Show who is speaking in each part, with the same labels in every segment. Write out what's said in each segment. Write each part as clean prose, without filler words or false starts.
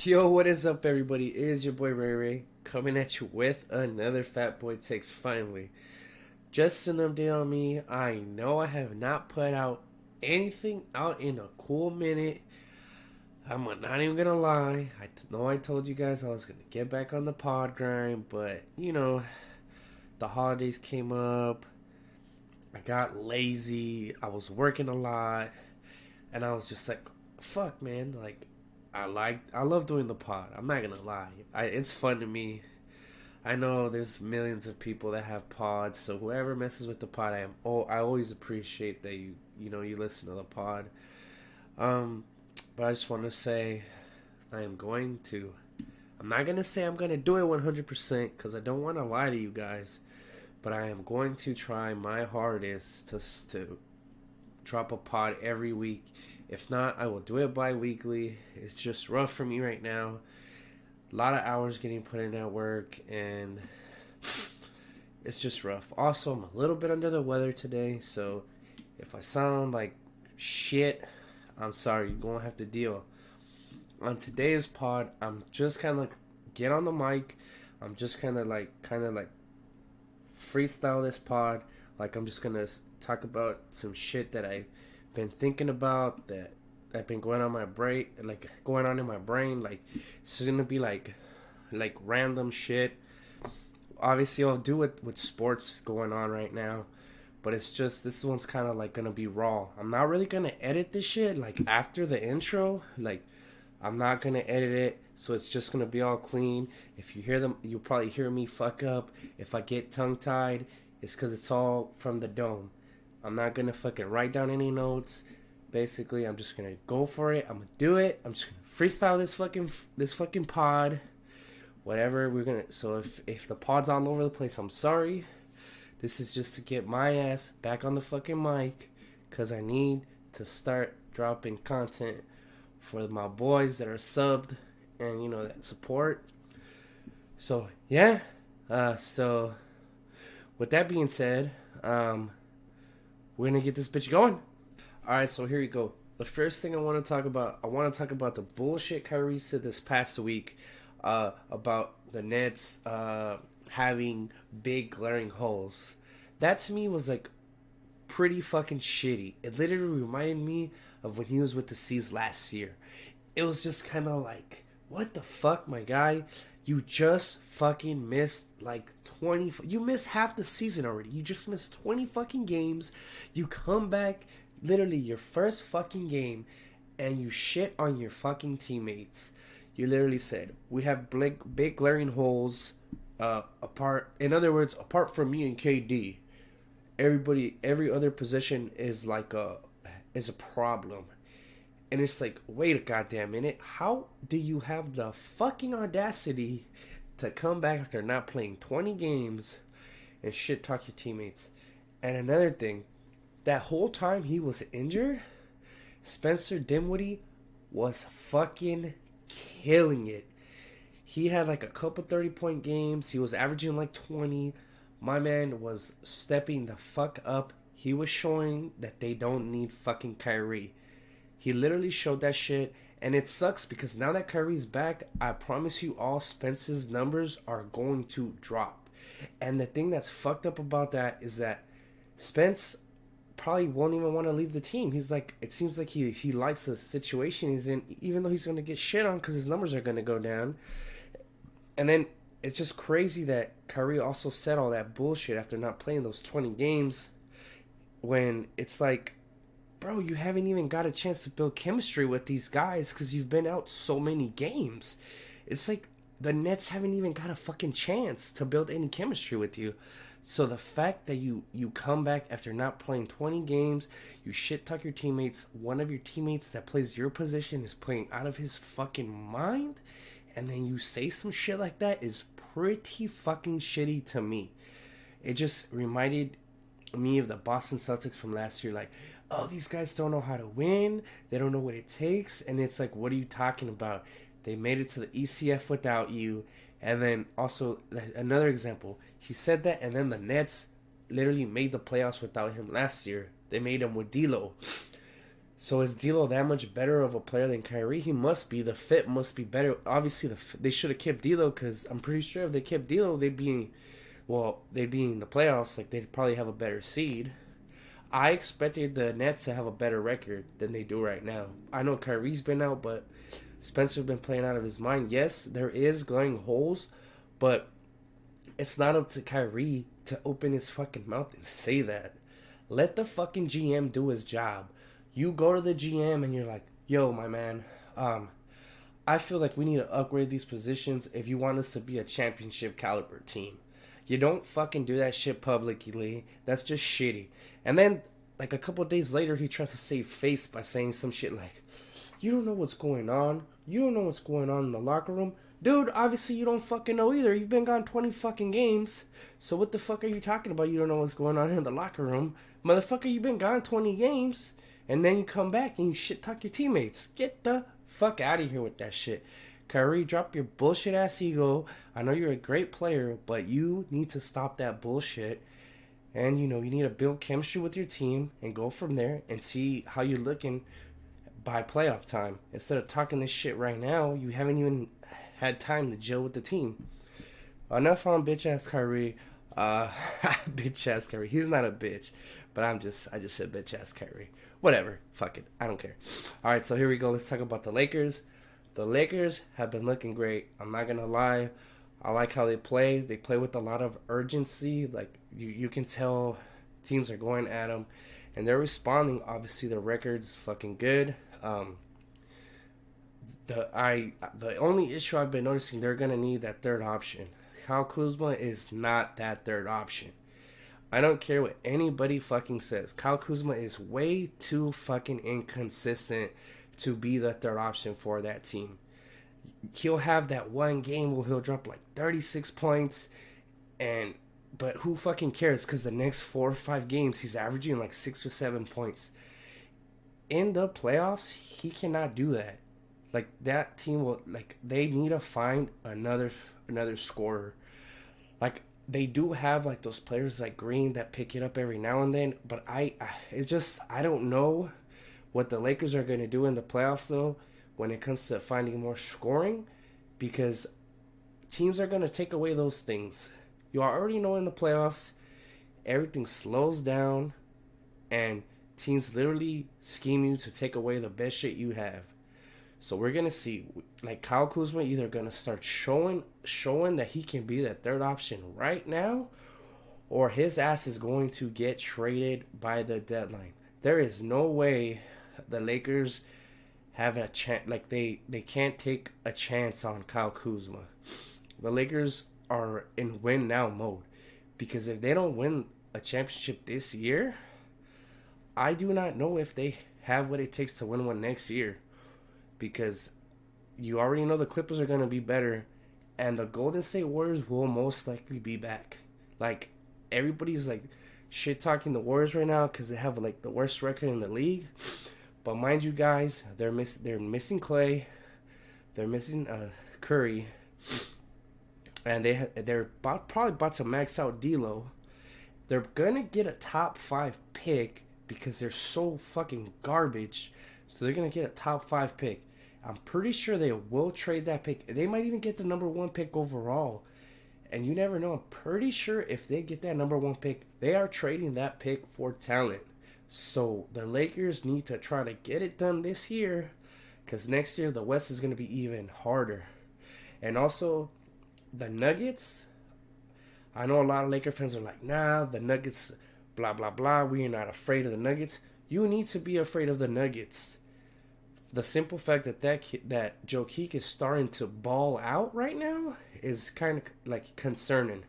Speaker 1: Yo, what is up, everybody? It is your boy Ray Ray coming at you with another Fat Boy Takes finally. Just an update on me. I know I have not put out anything out in a cool minute. I'm not even gonna lie. I know I told you guys I was gonna get back on the pod grind, but the holidays came up. I got lazy. I was working a lot, and I was just like, "Fuck, man!" Like, I love doing the pod. I'm not gonna lie. It's fun to me. I know there's millions of people that have pods, so whoever messes with the pod, I always appreciate that you listen to the pod. But I just want to say I'm not gonna say I'm gonna do it 100% because I don't want to lie to you guys, but I am going to try my hardest to drop a pod every week. If not, I will do it bi-weekly. It's just rough for me right now. A lot of hours getting put in at work, and it's just rough. Also, I'm a little bit under the weather today, so if I sound like shit, I'm sorry. You're going to have to deal. On today's pod, I'm just kind of like get on the mic. I'm just kind of like freestyle this pod. Like, I'm just going to talk about some shit that I've been thinking about, that I've been going on in my brain. Like, it's gonna be like random shit. Obviously, I'll do it with sports going on right now, but it's just, this one's kind of like gonna be raw. I'm not really gonna edit this shit like after the intro. Like, I'm not gonna edit it, so it's just gonna be all clean. If you hear them, you'll probably hear me fuck up. If I get tongue tied, it's because it's all from the dome. I'm not gonna fucking write down any notes. Basically, I'm just gonna go for it. I'm gonna do it. I'm just gonna freestyle this fucking pod. Whatever we're gonna. So if the pod's all over the place, I'm sorry. This is just to get my ass back on the fucking mic, cause I need to start dropping content for my boys that are subbed and that support. So yeah. So with that being said, we're going to get this bitch going. Alright, so here you go. The first thing I want to talk about the bullshit Kyrie said this past week about the Nets having big glaring holes. That to me was like pretty fucking shitty. It literally reminded me of when he was with the C's last year. It was just kind of like, what the fuck, my guy? You just fucking missed like 20. You missed half the season already. You just missed 20 fucking games. You come back, literally your first fucking game, and you shit on your fucking teammates. You literally said, we have big glaring holes apart. In other words, apart from me and KD, every other position is a problem. And it's like, wait a goddamn minute. How do you have the fucking audacity to come back after not playing 20 games and shit talk your teammates? And another thing, that whole time he was injured, Spencer Dinwiddie was fucking killing it. He had like a couple 30-point games. He was averaging like 20. My man was stepping the fuck up. He was showing that they don't need fucking Kyrie. He literally showed that shit, and it sucks because now that Kyrie's back, I promise you all, Spence's numbers are going to drop. And the thing that's fucked up about that is that Spence probably won't even want to leave the team. He's like, it seems like he likes the situation he's in, even though he's going to get shit on because his numbers are going to go down. And then it's just crazy that Kyrie also said all that bullshit after not playing those 20 games, when it's like, bro, you haven't even got a chance to build chemistry with these guys because you've been out so many games. It's like the Nets haven't even got a fucking chance to build any chemistry with you. So the fact that you come back after not playing 20 games, you shit talk your teammates, one of your teammates that plays your position is playing out of his fucking mind, and then you say some shit like that is pretty fucking shitty to me. It just reminded me of the Boston Celtics from last year, like, oh, these guys don't know how to win. They don't know what it takes. And it's like, what are you talking about? They made it to the ECF without you. And then also, another example, he said that, and then the Nets literally made the playoffs without him last year. They made him with D'Lo. So is D'Lo that much better of a player than Kyrie? He must be. The fit must be better. Obviously, they should have kept D'Lo because I'm pretty sure if they kept D'Lo, they'd be in the playoffs. Like they'd probably have a better seed. I expected the Nets to have a better record than they do right now. I know Kyrie's been out, but Spencer's been playing out of his mind. Yes, there is glaring holes, but it's not up to Kyrie to open his fucking mouth and say that. Let the fucking GM do his job. You go to the GM and you're like, yo, my man, I feel like we need to upgrade these positions if you want us to be a championship caliber team. You don't fucking do that shit publicly. That's just shitty. And then, like, a couple days later, he tries to save face by saying some shit like, you don't know what's going on. You don't know what's going on in the locker room. Dude, obviously you don't fucking know either. You've been gone 20 fucking games. So what the fuck are you talking about? You don't know what's going on in the locker room. Motherfucker, you've been gone 20 games. And then you come back and you shit talk your teammates. Get the fuck out of here with that shit. Kyrie, drop your bullshit ass ego. I know you're a great player, but you need to stop that bullshit. And, you need to build chemistry with your team and go from there and see how you're looking by playoff time. Instead of talking this shit right now, you haven't even had time to gel with the team. Enough on bitch ass Kyrie. Bitch ass Kyrie. He's not a bitch, but I just said bitch ass Kyrie. Whatever. Fuck it. I don't care. Alright, so here we go. Let's talk about the Lakers. The Lakers have been looking great. I'm not going to lie. I like how they play. They play with a lot of urgency. Like, you can tell teams are going at them. And they're responding. Obviously, the record's fucking good. The only issue I've been noticing, they're going to need that third option. Kyle Kuzma is not that third option. I don't care what anybody fucking says. Kyle Kuzma is way too fucking inconsistent to be the third option for that team. He'll have that one game where he'll drop like 36 points, but who fucking cares? Because the next 4 or 5 games, he's averaging like 6 or 7 points. In the playoffs, he cannot do that. Like, that team they need to find another scorer. Like, they do have like those players like Green that pick it up every now and then, but I don't know what the Lakers are going to do in the playoffs, though, when it comes to finding more scoring, because teams are going to take away those things. You already know in the playoffs, everything slows down, and teams literally scheme you to take away the best shit you have. So we're going to see, like, Kyle Kuzma either going to start showing that he can be that third option right now, or his ass is going to get traded by the deadline. There is no way the Lakers have a chance. Like, they can't take a chance on Kyle Kuzma. The Lakers are in win now mode, because if they don't win a championship this year, I do not know if they have what it takes to win one next year, because you already know the Clippers are going to be better, and the Golden State Warriors will most likely be back. Like, everybody's like shit talking the Warriors right now because they have like the worst record in the league. But mind you guys, they're missing Clay, they're missing Curry, and they're probably about to max out D'Lo. They're gonna get a top 5 pick because they're so fucking garbage. So they're gonna get a top 5 pick. I'm pretty sure they will trade that pick. They might even get the number 1 pick overall. And you never know. I'm pretty sure if they get that number 1 pick, they are trading that pick for talent. So the Lakers need to try to get it done this year, because next year the West is going to be even harder. And also, the Nuggets, I know a lot of Laker fans are like, nah, the Nuggets, blah, blah, blah. We are not afraid of the Nuggets. You need to be afraid of the Nuggets. The simple fact that Jokic is starting to ball out right now is kind of like concerning.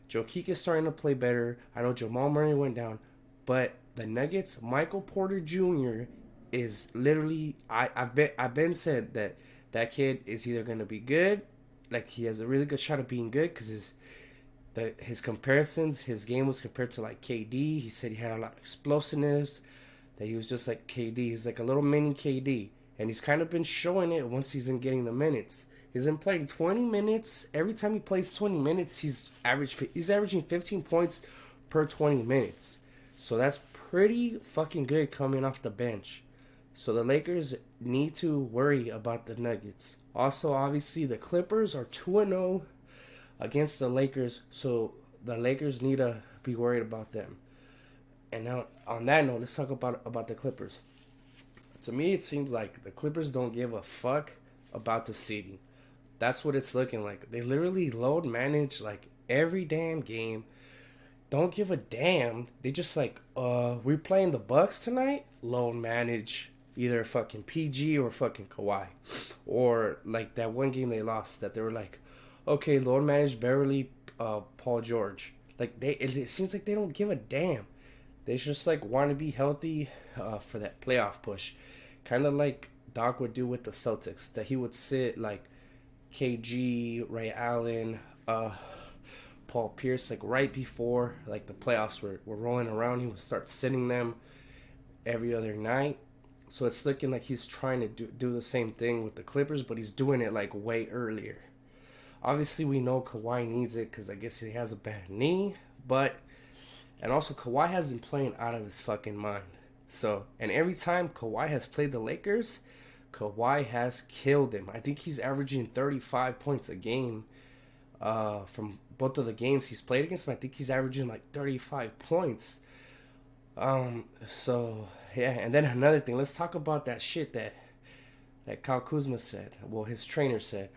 Speaker 1: Jokic is starting to play better. I know Jamal Murray went down, but the Nuggets, Michael Porter Jr. is literally, I've been said that kid is either going to be good, like he has a really good shot of being good, because his comparisons, his game was compared to like KD. He said he had a lot of explosiveness, that he was just like KD. He's like a little mini KD. And he's kind of been showing it once he's been getting the minutes. He's been playing 20 minutes. Every time he plays 20 minutes, he's averaging 15 points per 20 minutes. So that's pretty fucking good coming off the bench. So the Lakers need to worry about the Nuggets. Also, obviously, the Clippers are 2-0 against the Lakers, so the Lakers need to be worried about them. And now, on that note, let's talk about the Clippers. To me, it seems like the Clippers don't give a fuck about the seeding. That's what it's looking like. They literally load manage like every damn game. Don't give a damn. They just like, we're playing the Bucks tonight. Load manage either fucking PG or fucking Kawhi. Or like that one game they lost that they were like, okay, load manage Beverly, Paul George. Like it seems like they don't give a damn. They just like want to be healthy for that playoff push. Kind of like Doc would do with the Celtics. That he would sit like KG, Ray Allen, Paul Pierce, like right before like the playoffs were rolling around. He would start sitting them every other night. So it's looking like he's trying to do the same thing with the Clippers, but he's doing it like way earlier. Obviously, we know Kawhi needs it because I guess he has a bad knee, and also Kawhi has been playing out of his fucking mind. So, and every time Kawhi has played the Lakers, Kawhi has killed him. I think he's averaging 35 points a game from both of the games he's played against him. I think he's averaging like 35 points. So, yeah, and then another thing. Let's talk about that shit that Kyle Kuzma said. Well, his trainer said.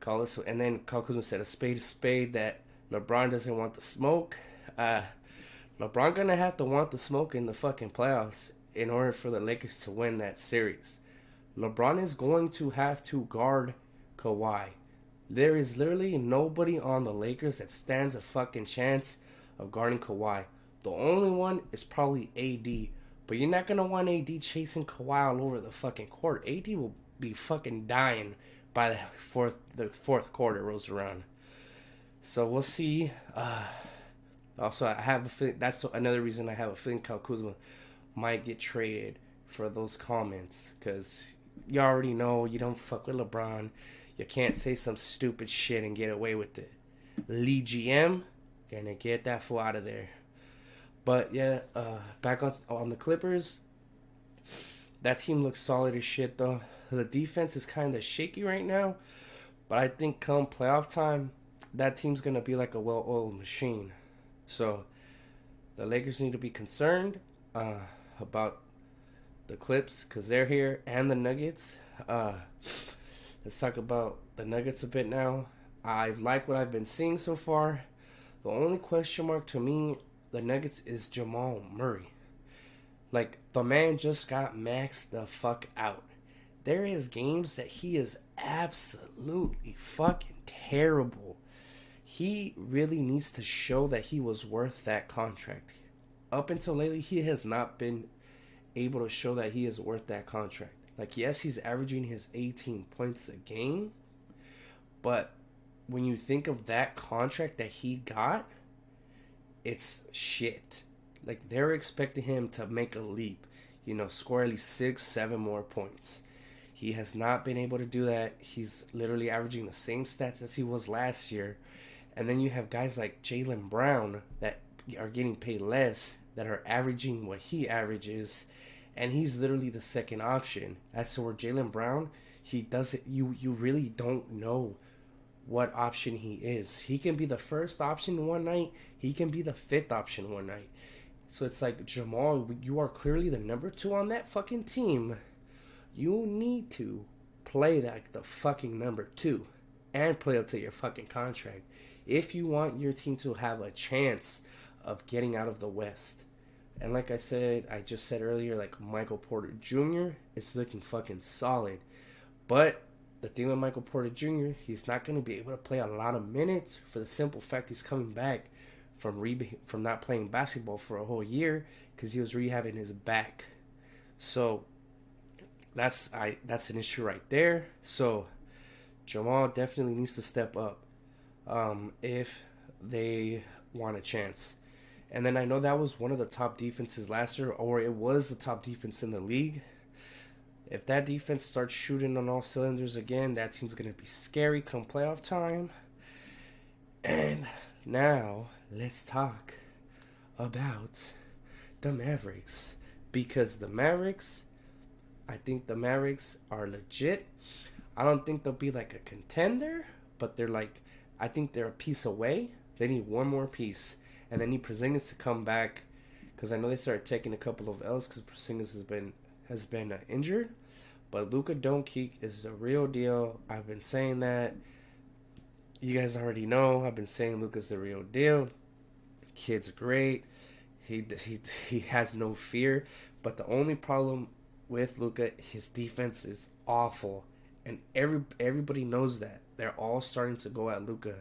Speaker 1: And then Kyle Kuzma said a spade is spade, that LeBron doesn't want the smoke. LeBron gonna have to want the smoke in the fucking playoffs in order for the Lakers to win that series. LeBron is going to have to guard Kawhi. There is literally nobody on the Lakers that stands a fucking chance of guarding Kawhi. The only one is probably AD. But you're not gonna want AD chasing Kawhi all over the fucking court. AD will be fucking dying by the fourth quarter rolls around. So we'll see. Also, I have a feeling that's another reason I have a feeling Kyle Kuzma might get traded for those comments, because you already know you don't fuck with LeBron. You can't say some stupid shit and get away with it. Lee GM gonna get that fool out of there. But yeah, back on the Clippers. That team looks solid as shit though. The defense is kind of shaky right now, but I think come playoff time, that team's gonna be like a well-oiled machine. So the Lakers need to be concerned about the Clips because they're here, and the Nuggets. Let's talk about the Nuggets a bit now. I like what I've been seeing so far. The only question mark to me, the Nuggets, is Jamal Murray. Like, the man just got maxed the fuck out. There is games that he is absolutely fucking terrible. He really needs to show that he was worth that contract. Up until lately, he has not been able to show that he is worth that contract. Like, yes, he's averaging his 18 points a game, but when you think of that contract that he got, it's shit. Like, they're expecting him to make a leap, score at least 6-7 more points. He has not been able to do that. He's literally averaging the same stats as he was last year. And then you have guys like Jaylen Brown that are getting paid less, that are averaging what he averages, and he's literally the second option. As to where Jaylen Brown, he doesn't. You really don't know what option he is. He can be the first option one night. He can be the fifth option one night. So it's like, Jamal, you are clearly the number 2 on that fucking team. You need to play like the fucking number 2 and play up to your fucking contract if you want your team to have a chance of getting out of the West. And like I just said earlier, like, Michael Porter Jr. is looking fucking solid. But the thing with Michael Porter Jr., he's not going to be able to play a lot of minutes for the simple fact he's coming back from not playing basketball for a whole year because he was rehabbing his back. So that's an issue right there. So Jamal definitely needs to step up if they want a chance. And then I know that was one of the top defenses last year, or it was the top defense in the league. If that defense starts shooting on all cylinders again, that team's going to be scary come playoff time. And now let's talk about the Mavericks. Because the Mavericks, I think the Mavericks are legit. I don't think they'll be like a contender, but they're like, I think they're a piece away. They need one more piece, and they need Porzingis to come back, because I know they started taking a couple of L's because Porzingis has been injured. But Luka Doncic is the real deal. I've been saying that. You guys already know. I've been saying Luka's the real deal. Kid's great. He has no fear. But the only problem with Luka, his defense is awful, and everybody knows that. They're all starting to go at Luka.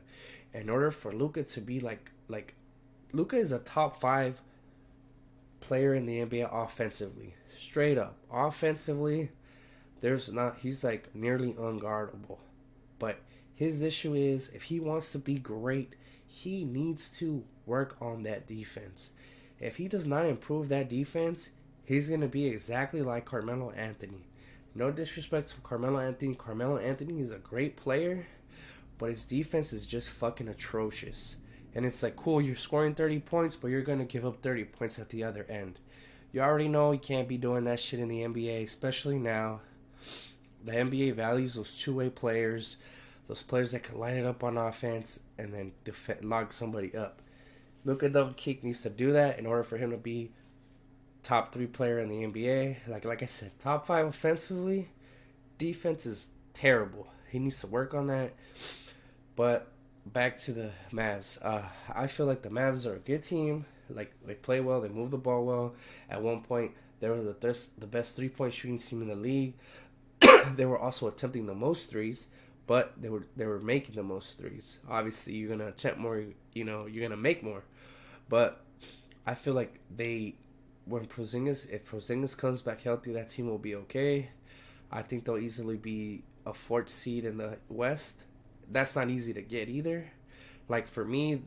Speaker 1: In order for Luka to be like Luka is a top 5 player in the NBA offensively. Straight up. Offensively, he's like nearly unguardable. But his issue is, if he wants to be great, he needs to work on that defense. If he does not improve that defense, he's going to be exactly like Carmelo Anthony. No disrespect to Carmelo Anthony. Carmelo Anthony is a great player, but his defense is just fucking atrocious. And it's like, cool, you're scoring 30 points, but you're going to give up 30 points at the other end. You already know you can't be doing that shit in the NBA, especially now. The NBA values those two-way players, those players that can light it up on offense and then log somebody up. Luka Doncic needs to do that in order for him to be top 3 player in the NBA. Like I said, top 5 offensively. Defense is terrible. He needs to work on that. But back to the Mavs. I feel like the Mavs are a good team. Like, they play well, they move the ball well. At one point, they were the best 3-point shooting team in the league. They were also attempting the most threes, but they were making the most threes. Obviously, you're gonna attempt more, you're gonna make more. But I feel like if Porzingis comes back healthy, that team will be okay. I think they'll easily be a 4th seed in the West. That's not easy to get either. Like, for me,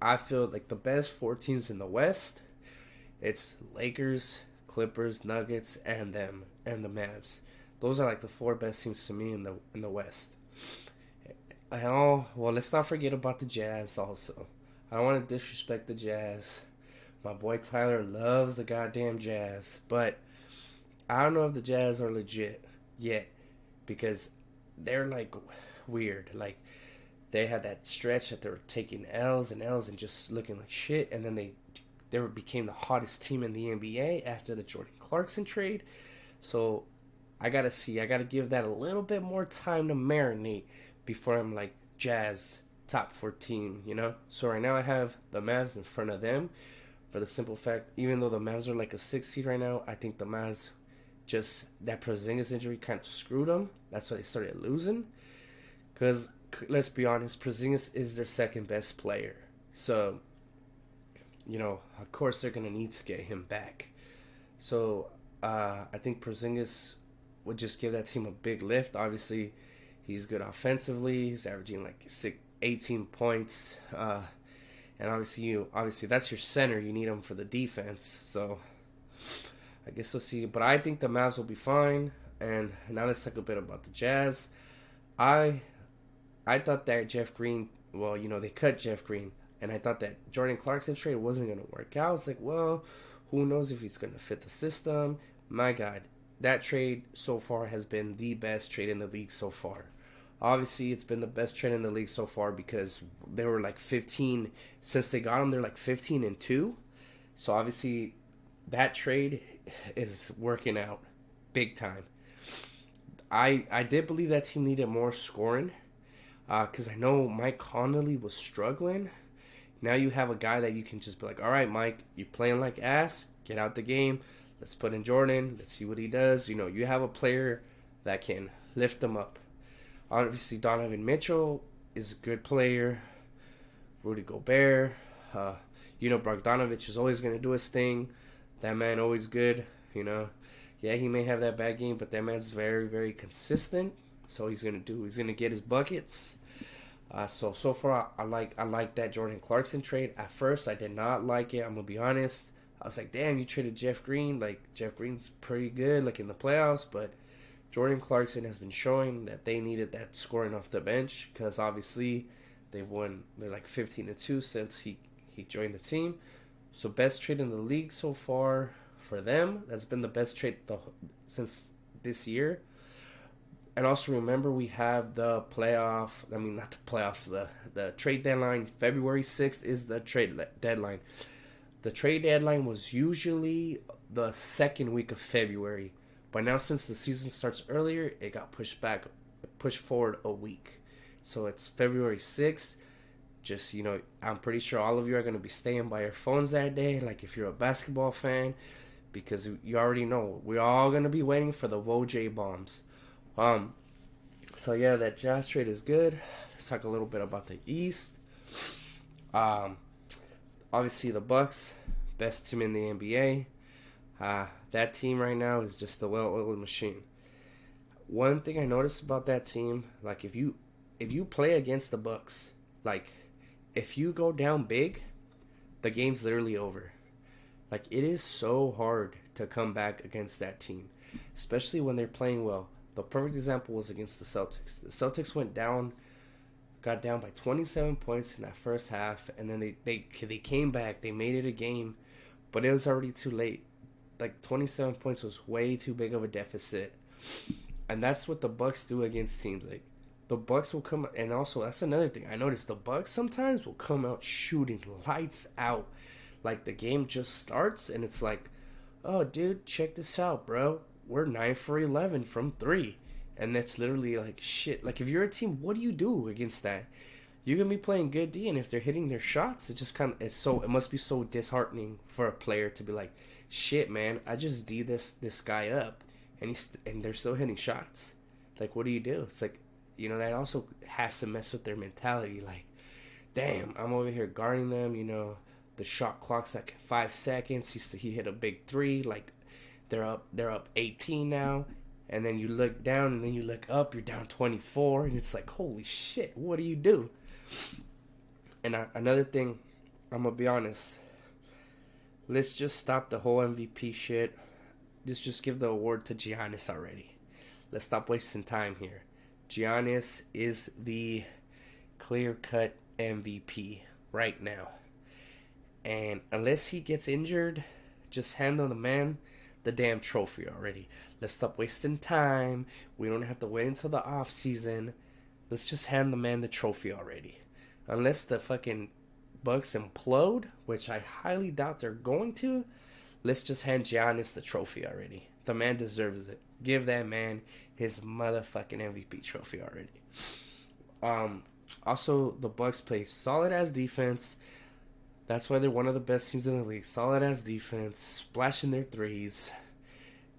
Speaker 1: I feel like the best 4 teams in the West, it's Lakers, Clippers, Nuggets, and the Mavs. Those are like the 4 best teams to me in the West. Well, let's not forget about the Jazz also. I don't want to disrespect the Jazz. My boy Tyler loves the goddamn Jazz, but I don't know if the Jazz are legit yet, because they're like weird. Like, they had that stretch that they were taking L's and L's and just looking like shit, and then they became the hottest team in the NBA after the Jordan Clarkson trade. So I gotta give that a little bit more time to marinate before I'm like, Jazz top 4 team, So right now I have the Mavs in front of them, for the simple fact, even though the Mavs are like a 6 seed right now, I think the Mavs, just that Porzingis injury kind of screwed them. That's why they started losing. Because, let's be honest, Porzingis is their second best player. So, of course they're going to need to get him back. So, I think Porzingis would just give that team a big lift. Obviously, he's good offensively. He's averaging like 18 points. And obviously that's your center. You need him for the defense. So, I guess we'll see. But I think the Mavs will be fine. And now let's talk a bit about the Jazz. I thought that Jeff Green, they cut Jeff Green. And I thought that Jordan Clarkson trade wasn't going to work out. I was like, well, who knows if he's going to fit the system. My God, that trade so far has been the best trade in the league so far. Obviously, it's been the best trade in the league so far because they were like 15. Since they got him, they're like 15-2. So obviously, that trade is working out big time. I did believe that team needed more scoring because I know Mike Conley was struggling. Now you have a guy that you can just be like, all right, Mike, you're playing like ass. Get out the game. Let's put in Jordan. Let's see what he does. You have a player that can lift them up. Obviously, Donovan Mitchell is a good player. Rudy Gobert. Bogdanovich is always going to do his thing. That man always good, Yeah, he may have that bad game, but that man's very, very consistent. So he's going to get his buckets. So far, I like that Jordan Clarkson trade. At first, I did not like it. I'm going to be honest. I was like, damn, you traded Jeff Green. Like, Jeff Green's pretty good, like, in the playoffs. But Jordan Clarkson has been showing that they needed that scoring off the bench. Because, obviously, they've won. They're, like, 15-2 since he joined the team. So, best trade in the league so far for them. That's been the best trade since this year. And also remember, we have the playoff. I mean, not the playoffs. The trade deadline. February 6th is the trade deadline. The trade deadline was usually the second week of February, but now since the season starts earlier, it got pushed forward a week. So it's February 6th. Just, I'm pretty sure all of you are going to be staying by your phones that day, like if you're a basketball fan, because you already know we're all going to be waiting for the Woj bombs. So yeah, that Jazz trade is good. Let's talk a little bit about the East. Obviously the Bucks, best team in the NBA. That team right now is just a well-oiled machine. One thing I noticed about that team, like if you play against the Bucks, like if you go down big, the game's literally over. Like it is so hard to come back against that team, especially when they're playing well. The perfect example was against the Celtics. The Celtics got down by 27 points in that first half, and then they came back. They made it a game, but it was already too late. Like 27 points was way too big of a deficit, and that's what the Bucks do against teams. Like the Bucks will come, and also that's another thing I noticed. The Bucks sometimes will come out shooting lights out. Like the game just starts, and it's like, oh, dude, check this out, bro. We're 9 for 11 from 3. And that's literally like shit. Like if you're a team, what do you do against that? You're going to be playing good D, and if they're hitting their shots, it must be so disheartening for a player to be like, shit, man, I just D this guy up, and they're still hitting shots. Like, what do you do? It's like, that also has to mess with their mentality. Like, damn, I'm over here guarding them, the shot clock's like 5 seconds. He hit a big 3, like, they're up 18 now, and then you look down, and then you look up, you're down 24, and it's like, holy shit, what do you do? And another thing, I'm gonna be honest, let's just stop the whole MVP shit. Let's just give the award to Giannis already. Let's stop wasting time here. Giannis is the clear-cut MVP right now, and unless he gets injured, just hand the man the damn trophy already. Let's stop wasting time. We don't have to wait until the off season. Let's just hand the man the trophy already. Unless the fucking Bucks implode, which I highly doubt they're going to, let's just hand Giannis the trophy already. The man deserves it. Give that man his motherfucking MVP trophy already. Also, the Bucks play solid ass defense. That's why they're one of the best teams in the league. Solid ass defense, splashing their threes.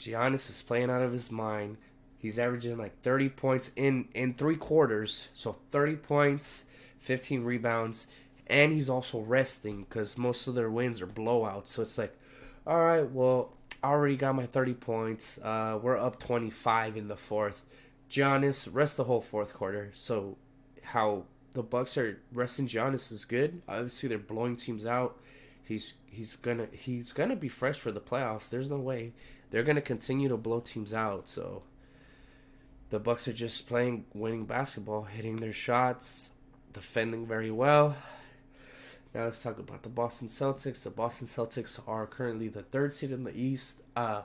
Speaker 1: Giannis is playing out of his mind. He's averaging like 30 points in 3 quarters. So 30 points, 15 rebounds. And he's also resting because most of their wins are blowouts. So it's like, all right, well, I already got my 30 points. We're up 25 in the fourth. Giannis, rest the whole fourth quarter. So how the Bucks are resting Giannis is good. Obviously, they're blowing teams out. He's gonna be fresh for the playoffs. There's no way they're gonna continue to blow teams out. So the Bucks are just playing winning basketball, hitting their shots, defending very well. Now let's talk about the Boston Celtics. The Boston Celtics are currently the 3rd seed in the East. I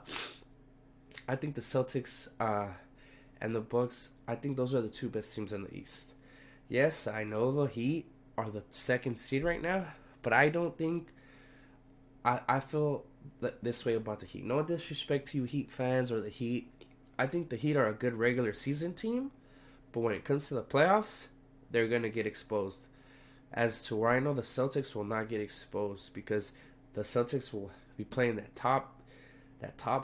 Speaker 1: think the Celtics and the Bucks, I think those are the 2 best teams in the East. Yes, I know the Heat are the 2nd seed right now, but I don't think I feel this way about the Heat. No disrespect to you Heat fans or the Heat. I think the Heat are a good regular season team, but when it comes to the playoffs, they're going to get exposed. As to where I know the Celtics will not get exposed because the Celtics will be playing that top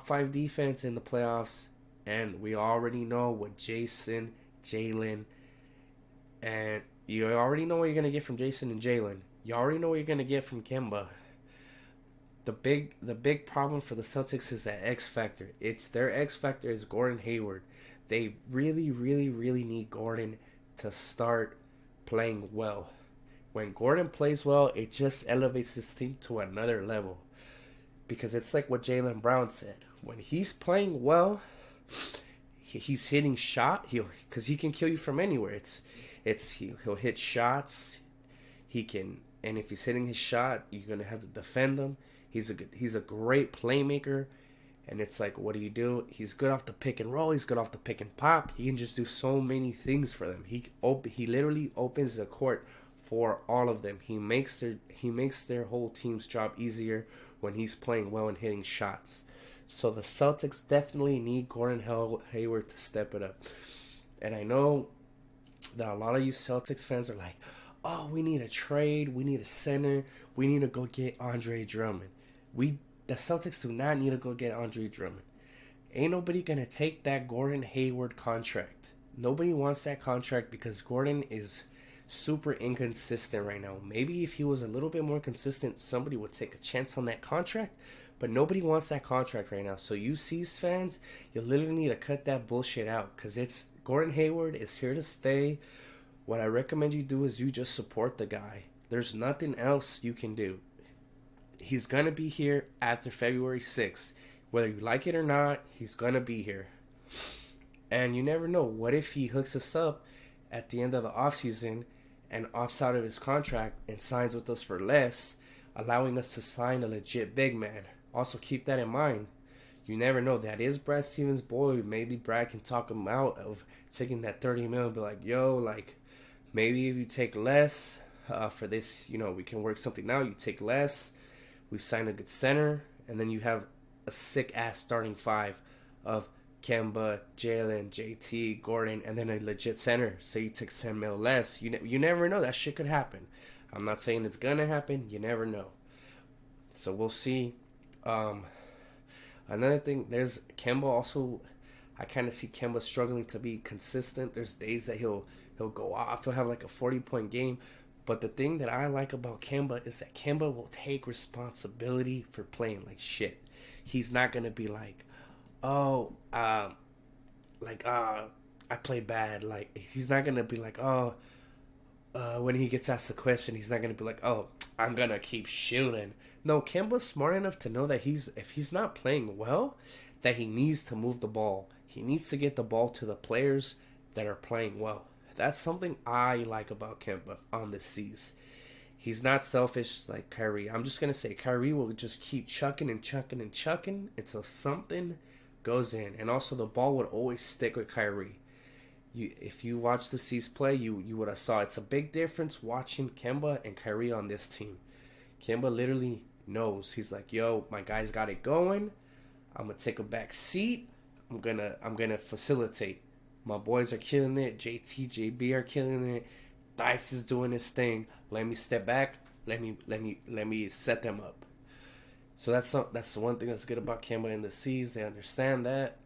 Speaker 1: 5 defense in the playoffs, and we already know what Jason, Jalen, and you already know what you're going to get from Jason and Jalen. You already know what you're going to get from Kemba. The big problem for the Celtics is that X factor. Their X factor is Gordon Hayward. They really, really, really need Gordon to start playing well. When Gordon plays well, it just elevates this team to another level. Because it's like what Jaylen Brown said. When he's playing well, he's hitting because he can kill you from anywhere. He'll hit shots. And if he's hitting his shot, you're gonna have to defend him. He's a great playmaker, And it's like, what do? He's good off the pick and roll. He's good off the pick and pop. He can just do so many things for them. He literally opens the court for all of them. He makes their whole team's job easier when he's playing well and hitting shots. So the Celtics definitely need Gordon Hayward to step it up. And I know that a lot of you Celtics fans are like, oh, we need a trade. We need a center. We need to go get Andre Drummond. The Celtics do not need to go get Andre Drummond. Ain't nobody going to take that Gordon Hayward contract. Nobody wants that contract because Gordon is super inconsistent right now. Maybe if he was a little bit more consistent, somebody would take a chance on that contract. But nobody wants that contract right now. So you C's fans, you literally need to cut that bullshit out. Because Gordon Hayward is here to stay. What I recommend you do is you just support the guy. There's nothing else you can do. He's going to be here after February 6th. Whether you like it or not, he's going to be here. And you never know. What if he hooks us up at the end of the offseason and opts out of his contract and signs with us for less, allowing us to sign a legit big man? Also, keep that in mind. You never know. That is Brad Stevens' boy. Maybe Brad can talk him out of taking that $30 million and be like, yo, like, maybe if you take less for this, we can work something out. You take less. We sign a good center, and then you have a sick-ass starting five of Kemba, Jalen, JT, Gordon, and then a legit center. Say you take $10 million less. You never know. That shit could happen. I'm not saying it's going to happen. You never know. So we'll see. Another thing, there's Kemba also. I kind of see Kemba struggling to be consistent. There's days that he'll go off. He'll have like a 40-point game. But the thing that I like about Kemba is that Kemba will take responsibility for playing like shit. He's not going to be like, I played bad. Like, he's not going to be like, when he gets asked a question, he's not going to be like, oh, I'm going to keep shooting. No, Kemba's smart enough to know that if he's not playing well, that he needs to move the ball. He needs to get the ball to the players that are playing well. That's something I like about Kemba on the C's. He's not selfish like Kyrie. I'm just going to say Kyrie will just keep chucking and chucking and chucking until something goes in. And also the ball would always stick with Kyrie. If you watch the C's play, you would have saw it's a big difference watching Kemba and Kyrie on this team. Kemba literally knows. He's like, yo, my guys got it going. I'm going to take a back seat. I'm gonna facilitate. My boys are killing it. JT, JB are killing it. Dice is doing his thing. Let me step back. Let me set them up. So that's the one thing that's good about Kemba and the C's. They understand that.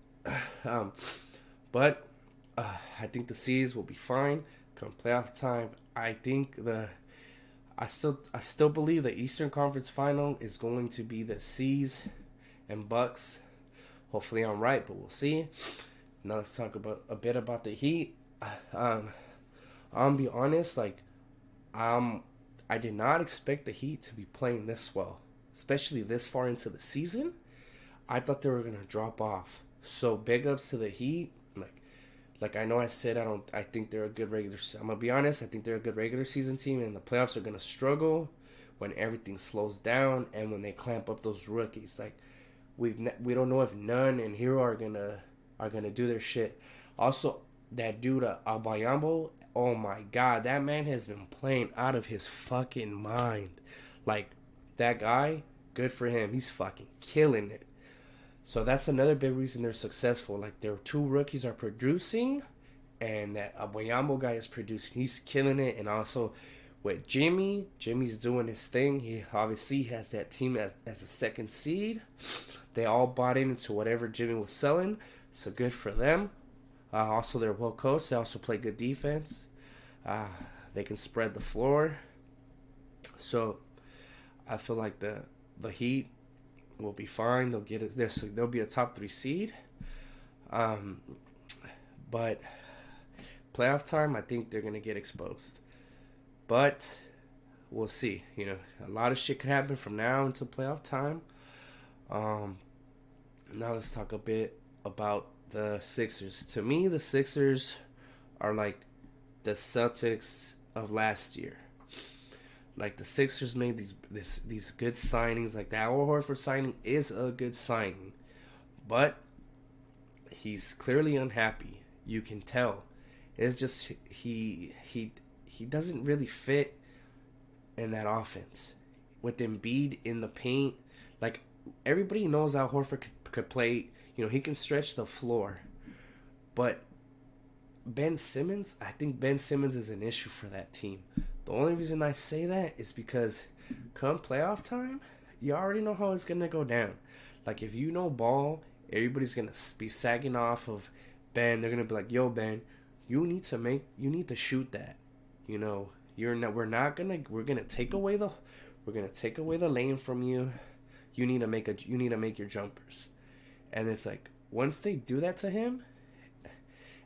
Speaker 1: But I think the C's will be fine come playoff time. I still believe the Eastern Conference Final is going to be the C's and Bucks. Hopefully I'm right, but we'll see. Now let's talk a bit about the Heat. I'll be honest, I did not expect the Heat to be playing this well, especially this far into the season. I thought they were gonna drop off. So big ups to the Heat. Like I know I said I think they're a good regular. I'm gonna be honest. I think they're a good regular season team, and the playoffs are gonna struggle when everything slows down and when they clamp up those rookies. Like we don't know if Nunn and Hero are gonna do their shit. Also, that dude Abayambo, oh my god, that man has been playing out of his fucking mind. Like that guy, good for him. He's fucking killing it. So that's another big reason they're successful. Like their two rookies are producing, and that Abayambo guy is producing. He's killing it, and also with Jimmy's doing his thing. He obviously has that team as a second seed. They all bought into whatever Jimmy was selling, so good for them. Also, they're well coached. They also play good defense. They can spread the floor. So I feel like the Heat will be fine. They'll get it. They'll be a top 3 seed. But playoff time, I think they're gonna get exposed. But we'll see. A lot of shit could happen from now until playoff time. Now let's talk a bit about the Sixers. To me, the Sixers are like the Celtics of last year. Like the Sixers made these good signings. Like the Al Horford signing is a good signing, But he's clearly unhappy. You can tell. It's just he doesn't really fit in that offense. With Embiid in the paint, like, everybody knows Al Horford could play. He can stretch the floor. But Ben Simmons, I think Ben Simmons is an issue for that team. The only reason I say that is because come playoff time, you already know how it's going to go down. Like, if you know ball, everybody's going to be sagging off of Ben. They're going to be like, yo, Ben, you need to shoot that. We're going to take away the lane from you. You need to make your jumpers. And it's like, once they do that to him,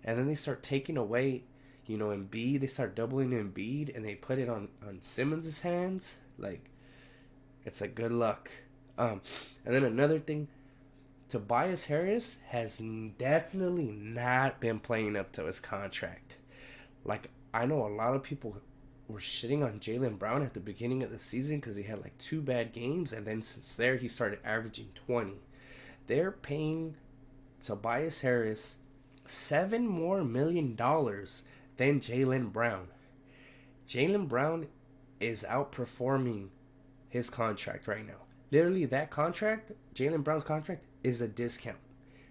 Speaker 1: and then they start taking away, Embiid, they start doubling Embiid, and they put it on Simmons' hands. Like, it's like, good luck. And then another thing, Tobias Harris has definitely not been playing up to his contract. Like, I know a lot of people were shitting on Jaylen Brown at the beginning of the season because he had like 2 bad games, and then since there he started averaging 20. They're paying Tobias Harris $7 million more than Jaylen Brown. Jaylen Brown is outperforming his contract right now. Literally, that contract, Jaylen Brown's contract, is a discount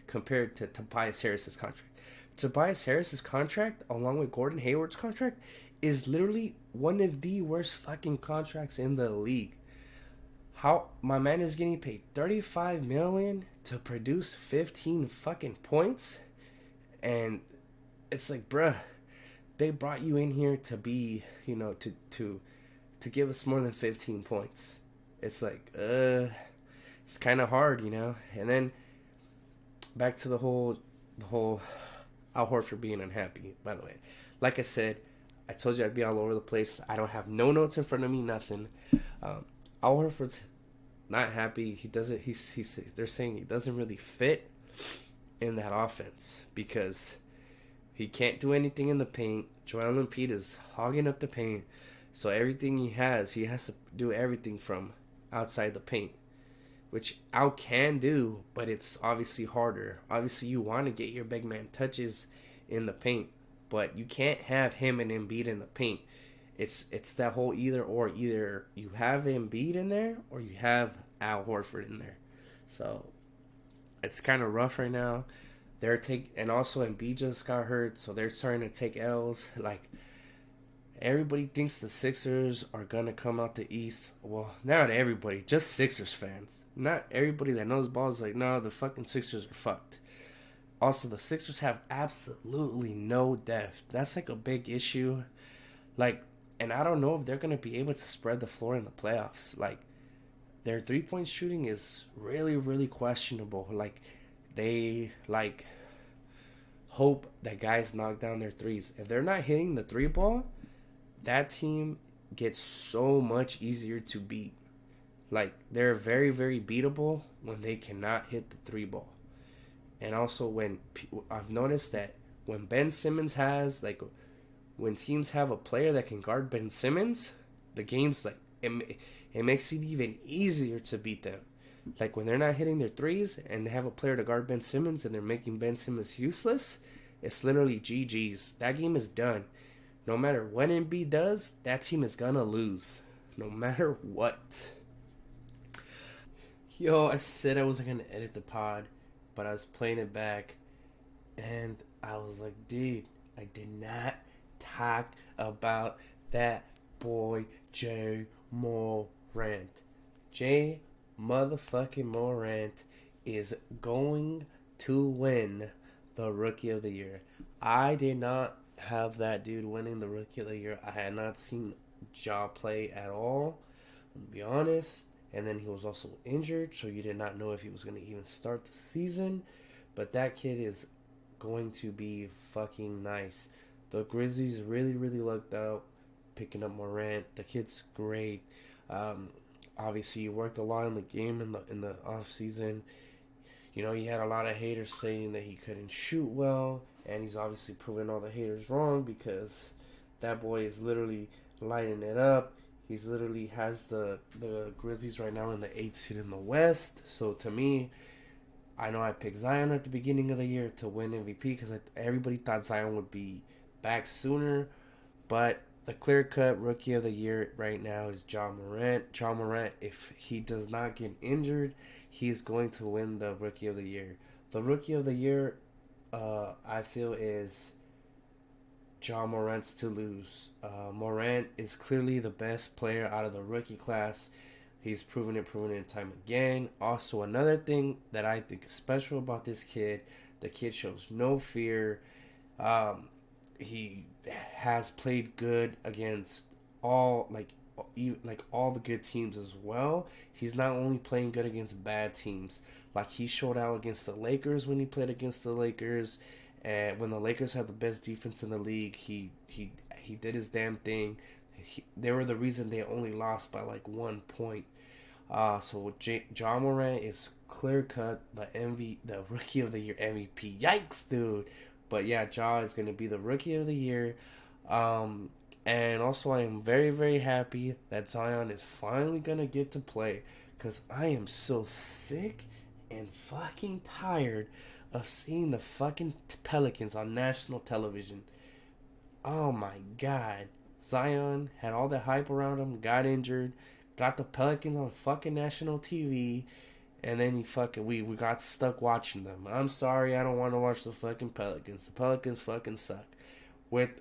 Speaker 1: compared to Tobias Harris's contract. Tobias Harris's contract, along with Gordon Hayward's contract, is literally one of the worst fucking contracts in the league. How my man is getting paid $35 million to produce 15 fucking points, and it's like, bruh, they brought you in here to be, to give us more than 15 points. It's like, it's kind of hard, And then back to the whole Al Horford being unhappy. By the way, like I said, I told you I'd be all over the place. I don't have no notes in front of me, nothing. Al Horford's not happy. He doesn't. They're saying he doesn't really fit in that offense because he can't do anything in the paint. Joel Embiid is hogging up the paint, so everything he has to do everything from outside the paint, which Al can do, but it's obviously harder. Obviously, you want to get your big man touches in the paint, but you can't have him and Embiid in the paint. It's that whole either or. Either you have Embiid in there or you have Al Horford in there. So it's kind of rough right now. And also Embiid just got hurt, so they're starting to take L's. Like, everybody thinks the Sixers are gonna come out the East. Well, not everybody, just Sixers fans. Not everybody that knows ball is like, no, the fucking Sixers are fucked. Also, the Sixers have absolutely no depth. That's like a big issue. Like, and I don't know if they're gonna be able to spread the floor in the playoffs. Like, their 3-point shooting is really, really questionable. Like, they hope that guys knock down their threes. If they're not hitting the 3 ball, that team gets so much easier to beat. Like, they're very, very beatable when they cannot hit the 3 ball. And also I've noticed that when Ben Simmons when teams have a player that can guard Ben Simmons, the game's like, it makes it even easier to beat them. Like, when they're not hitting their threes and they have a player to guard Ben Simmons and they're making Ben Simmons useless, it's literally GG's. That game is done. No matter what Embiid does, that team is gonna lose. No matter what. Yo, I said I wasn't gonna edit the pod, but I was playing it back, and I was like, dude, I did not talk about that boy Jay Morant. Jay motherfucking Morant is going to win the Rookie of the Year. I did not have that dude winning the Rookie of the Year. I had not seen Ja play at all, to be honest. And then he was also injured, so you did not know if he was going to even start the season. But that kid is going to be fucking nice. The Grizzlies really, really lucked out picking up Morant. The kid's great. Obviously, he worked a lot in the game in the off season. He had a lot of haters saying that he couldn't shoot well, and he's obviously proving all the haters wrong because that boy is literally lighting it up. He's literally has the Grizzlies right now in the 8th seed in the West. So to me, I know I picked Zion at the beginning of the year to win MVP because everybody thought Zion would be back sooner. But the clear-cut Rookie of the Year right now is Ja Morant. Ja Morant, if he does not get injured, he is going to win the Rookie of the Year. The Rookie of the Year, I feel, is Ja Morant's to lose. Morant is clearly the best player out of the rookie class. He's proven it time again. Also, another thing that I think is special about this kid, the kid shows no fear. He has played good against all all the good teams as well. He's not only playing good against bad teams. Like he showed out against the Lakers when he played against the Lakers, and when the Lakers had the best defense in the league, he did his damn thing. They were the reason they only lost by like 1 point. So Ja Morant is clear cut the Rookie of the Year MVP. Yikes, dude! But yeah, Ja is gonna be the Rookie of the Year. And also I am very, very happy that Zion is finally gonna get to play, because I am so sick and fucking tired of seeing the fucking Pelicans on national television. Oh my god. Zion had all the hype around him, got injured, got the Pelicans on fucking national TV, and then we got stuck watching them. I'm sorry, I don't want to watch the fucking Pelicans. The Pelicans fucking suck. With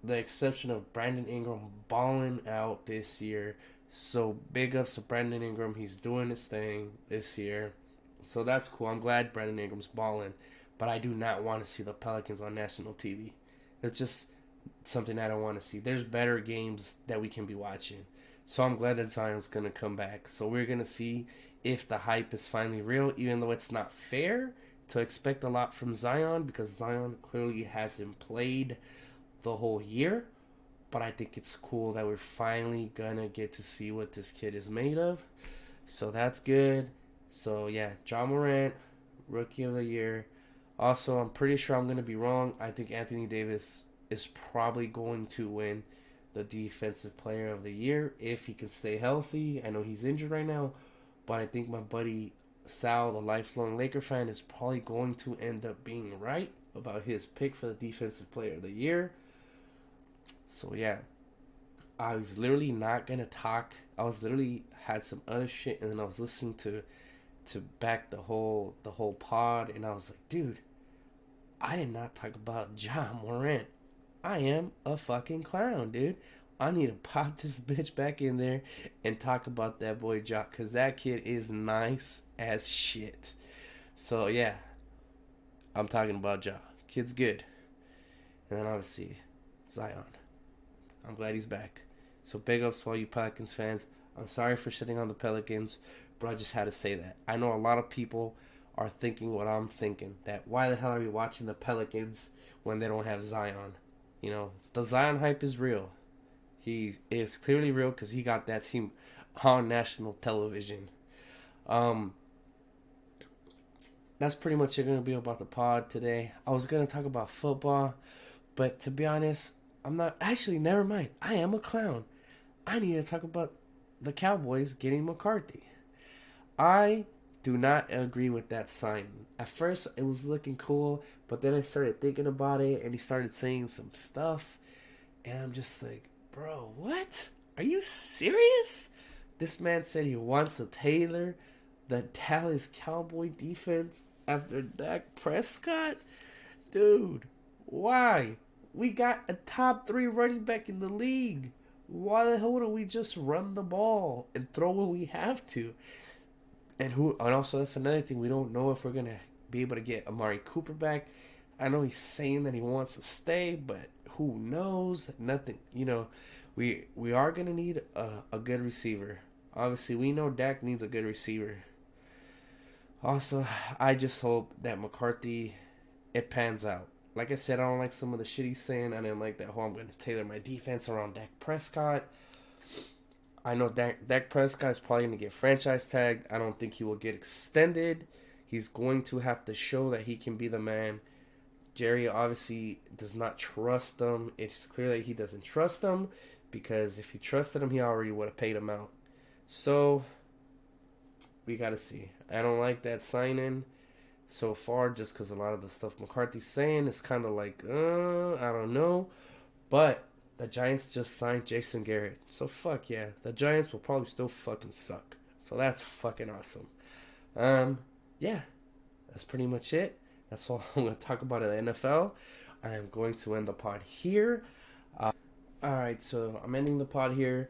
Speaker 1: the exception of Brandon Ingram balling out this year. So big ups to Brandon Ingram. He's doing his thing this year. So that's cool. I'm glad Brandon Ingram's balling. But I do not want to see the Pelicans on national TV. It's just something I don't want to see. There's better games that we can be watching. So I'm glad that Zion's going to come back. So we're going to see if the hype is finally real, even though it's not fair to expect a lot from Zion, because Zion clearly hasn't played the whole year. But I think it's cool that we're finally going to get to see what this kid is made of. So that's good. So yeah, Ja Morant, Rookie of the Year. Also, I'm pretty sure I'm going to be wrong. I think Anthony Davis is probably going to win the Defensive Player of the Year if he can stay healthy. I know he's injured right now, but I think my buddy Sal, the lifelong Laker fan, is probably going to end up being right about his pick for the Defensive Player of the Year. So yeah, I was literally not going to talk. I was literally had some other shit, and then I was listening to back the whole pod, and I was like, dude, I did not talk about Ja Morant. I am a fucking clown, dude. I need to pop this bitch back in there and talk about that boy Ja, because that kid is nice as shit. So yeah, I'm talking about Ja. Kid's good. And then obviously Zion. I'm glad he's back. So big ups to all you Pelicans fans. I'm sorry for shitting on the Pelicans, but I just had to say that. I know a lot of people are thinking what I'm thinking. That why the hell are we watching the Pelicans when they don't have Zion? You know, the Zion hype is real. He is clearly real because he got that team on national television. That's pretty much it going to be about the pod today. I was going to talk about football, but to be honest, I'm not. Actually, never mind. I am a clown. I need to talk about the Cowboys getting McCarthy. I do not agree with that sign. At first, it was looking cool, but then I started thinking about it, and he started saying some stuff, and I'm just like, bro, what? Are you serious? This man said he wants to tailor the Dallas Cowboy defense after Dak Prescott? Dude, why? We got a top 3 running back in the league. Why the hell don't we just run the ball and throw when we have to? And also, that's another thing. We don't know if we're going to be able to get Amari Cooper back. I know he's saying that he wants to stay, but who knows? Nothing. You know, we are going to need a good receiver. Obviously, we know Dak needs a good receiver. Also, I just hope that McCarthy, it pans out. Like I said, I don't like some of the shit he's saying. I didn't like that whole I'm going to tailor my defense around Dak Prescott. I know Dak Prescott is probably going to get franchise tagged. I don't think he will get extended. He's going to have to show that he can be the man. Jerry obviously does not trust him. It's clear that he doesn't trust him, because if he trusted him, he already would have paid him out. So, we got to see. I don't like that signing. so far, just because a lot of the stuff McCarthy's saying is kind of like, I don't know. But the Giants just signed Jason Garrett. So fuck yeah. The Giants will probably still fucking suck. So that's fucking awesome. Yeah. That's pretty much it. That's all I'm going to talk about in the NFL. I am going to end the pod here. Alright, so I'm ending the pod here.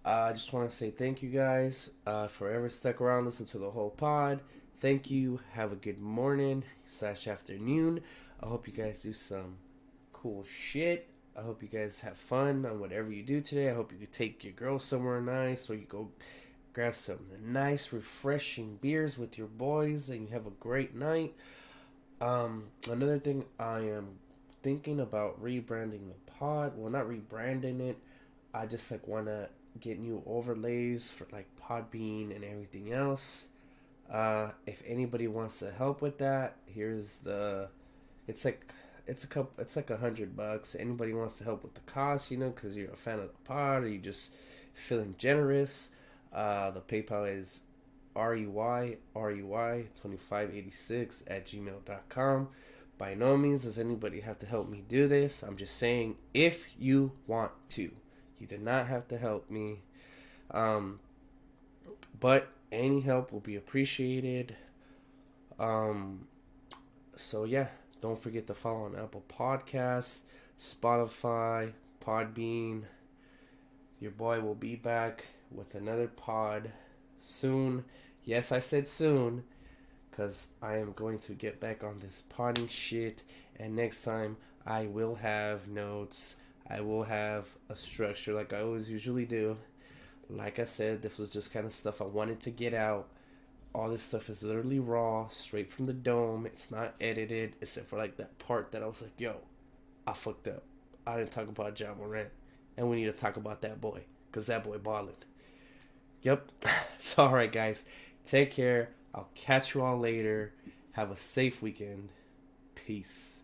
Speaker 1: I just want to say thank you guys for ever stuck around, listen to the whole pod. Thank you. Have a good morning / afternoon. I hope you guys do some cool shit. I hope you guys have fun on whatever you do today. I hope you could take your girl somewhere nice, or you go grab some nice, refreshing beers with your boys, and you have a great night. Another thing, I am thinking about rebranding the pod. Well, not rebranding it. I just like want to get new overlays for like Podbean and everything else. If anybody wants to help with that, here's the. It's like $100. Anybody wants to help with the cost, because you're a fan of the pod or you just feeling generous. The PayPal is RUY2586 @gmail.com. By no means does anybody have to help me do this. I'm just saying, if you want to, you do not have to help me. But any help will be appreciated. So yeah, don't forget to follow on Apple Podcasts, Spotify, Podbean. Your boy will be back with another pod soon. Yes, I said soon, because I am going to get back on this podding shit. And next time, I will have notes. I will have a structure like I always usually do. Like I said, this was just kind of stuff I wanted to get out. All this stuff is literally raw, straight from the dome. It's not edited, except for like that part that I was like, yo, I fucked up. I didn't talk about Ja Morant. And we need to talk about that boy, because that boy balling. Yep. So, alright, guys. Take care. I'll catch you all later. Have a safe weekend. Peace.